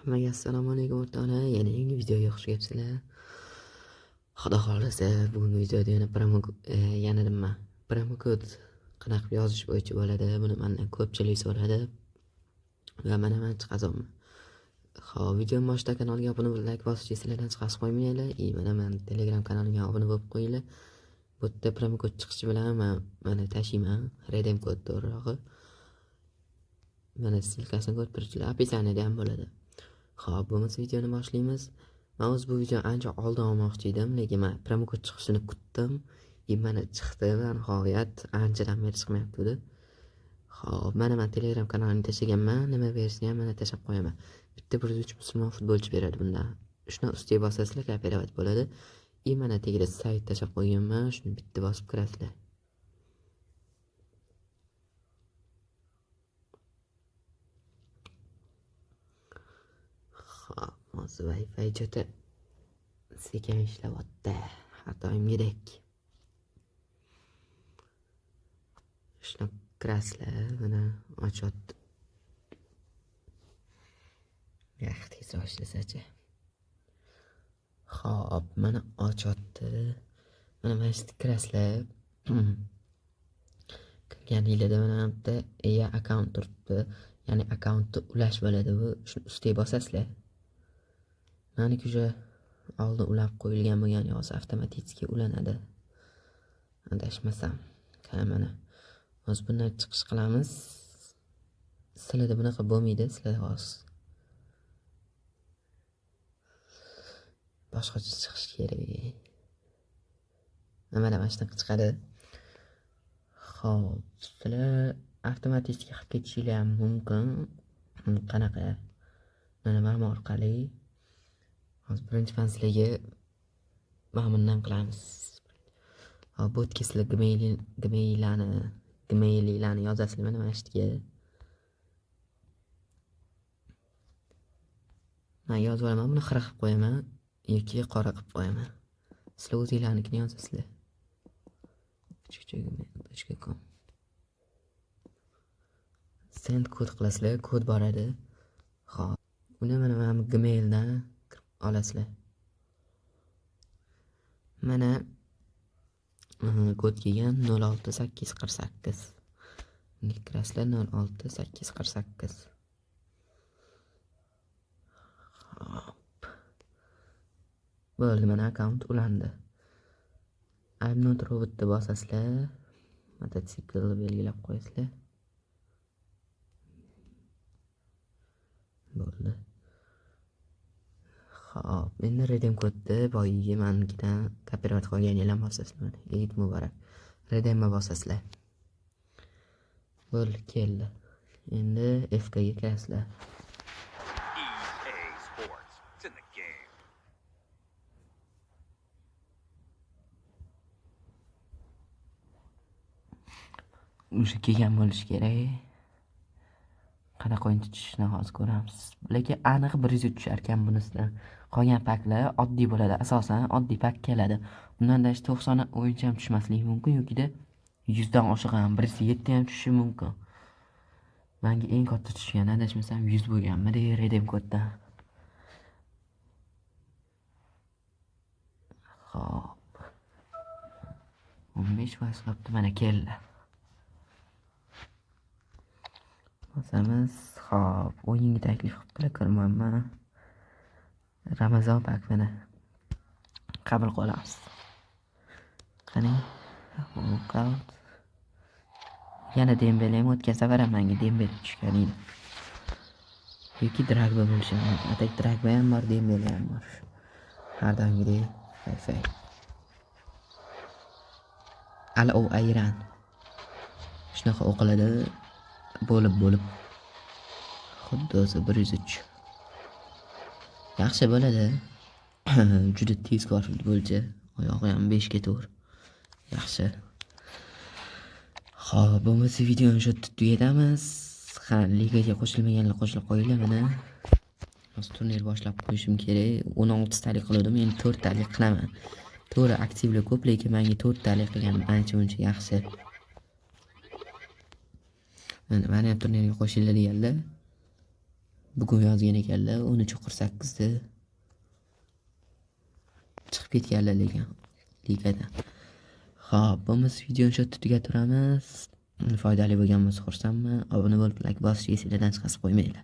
Hammaga assalomu alaykum o'rtoqlar. Yana yangi videoga xush kelibsizlar. Xudo xolasa bugungi videoda yana promo kod qanaqa yozish bo'yicha bo'ladi. Buni mendan ko'pchilik so'radi va men chiqazaman. Xo'p, video boshida kanalga obuna bo'lib, like bosishni sizlardan chiqarib qo'ymanglar. Men Telegram kanalimga obuna bo'lib qo'yinglar. Bu yerda promo kod chiqishi bilan mana tashiyman. Redeem kod to'g'rirog'i. Mana silkasini ko'rib turibsizlar. Описаниеda ham bo'ladi. Xo'p, bo'lmasa videoni boshlaymiz. Men o'z bu videoni ancha oldin olmoqchi edim, lekin men promo kod chiqishini kutdim. Mana chiqdi va nihoyat anchadan beri chiqmayapti. Xo'p, men Telegram kanalini tashlaganman. Nima bersa ham mana tashlab qo'yaman. Bitta 103 musulmon futbolchi beradi bundan. Shuni ustiga bosasizlar, kooperat bo'ladi. Mana tagida sayt tashlab qo'yganman. Shuni bitta bosib kirasizlar. Hozir Wi-Fi juda sekin ishlayapti. Xatoyimgidek. Shuni kirasizlar, mana ochyapti. Tezroq ishlasachi. Xo'p, mana ochyapti. Mana shu kirasizlar. Kirganingizda mana bitta account turibdi. Ya'ni akkauntni ulash bo'ladi. Bu shuni ustiga bosasizlar. Meniki уже oldin ulab qo'yilgan bo'lgan, yo'q avtomatik ulanadi. Adashmasam. Mana hozir bundan chiqish qilamiz. Sizlarda bunaqa bo'lmaydi, sizlar hozir boshqacha chiqish kerak. Mana shunaqa chiqadi. Xo'p, sizlar avtomatik qilib ketishingiz ham mumkin. Qanaqa? Mana orqali hozir birinchi fanslarga bundan qilamiz. Hop, bu yerga sizlar gmaillarni yozasizlar mana shu yerga. Men yozib olaman, buni xira qilib qo'yaman yoki qora qilib qo'yaman. Sizlar o'zingizlarnikini yozasizlar. gmail.com send kod qilasizlar, kod boradi. Xo'p, uni mana gmaildan kirib olasizlar. Mana kod kelgan 06848. Bunga kirasizlar 06848. Hop. Bo'ldi, mana akkaunt ulandi. I'm not robotni bosasizlar. Mototsikl belgilab qo'yasizlar. Bo'ldi. Xo'p, endi redeem kodni boyiga menkidan kooperat qilganinglar bosasizlar. Eid muborak. Redeemga bosasizlar. Bo'ldi, keldi. Endi FK ga kirasizlar. O'sha kelgan bo'lish kerak. Qanaqa o'yin tushishini hozir ko'ramiz. Lekin aniq 100 tushar ekan bunisidan. Qolgan paklar oddiy bo'ladi. Asosan oddiy pak keladi. Bundan da 90 o'yinchi ham tushmasligi mumkin yoki-da 100 dan oshiq ham 107 ham tushishi mumkin. Menga eng katta tushgan, adashmasam 100 bo'lganmi redeem koddan. Xo'p. 15 foiz qilibdi, mana keldi. Bosamiz. Xo'p, o'yinga taklif qilib ko'rmanman. Ramazon pakini qabul qilamiz. Qani? Knockout. Yana Dembele ham o'tgan safar ham menga Dembele tushgan edi. Yoki Drogba bo'lishi mumkin. Atak Drogba ham bor, Dembele ham bor. Har doimgidek Wi-Fi. Al-O ayran. Shunaqa o'qiladi. Bo'lib. Xuddi o'zi 103. Yaxshi bo'ladi. Juda tezkor futbolchi. Oyog'i ham 5 ga to'g'ri. Yaxshi. Xo'p, bo'lmasa videoni shu tugatamiz. Ligaga qo'shilmaganlar qo'shilib qo'yinglar mana. Hozir turnir boshlab qo'yishim kerak. 16 talik qildim, endi 4 talik qilaman. To'g'ri, aktivlar ko'p, lekin menga 4 talik qilganim ancha-muncha yaxshi. Mana ham turnirga qo'shiladiganlar. bugun yozgan ekanlar 13:48da chiqib ketganlar ligadan. Xo'p, bo'lmasa videoni shu yerda tugatiramiz. Foydali bo'lgan bo'lsa xursandman. Obuna bo'lib, like bosishga esinglardan chiqarib qo'ymanglar.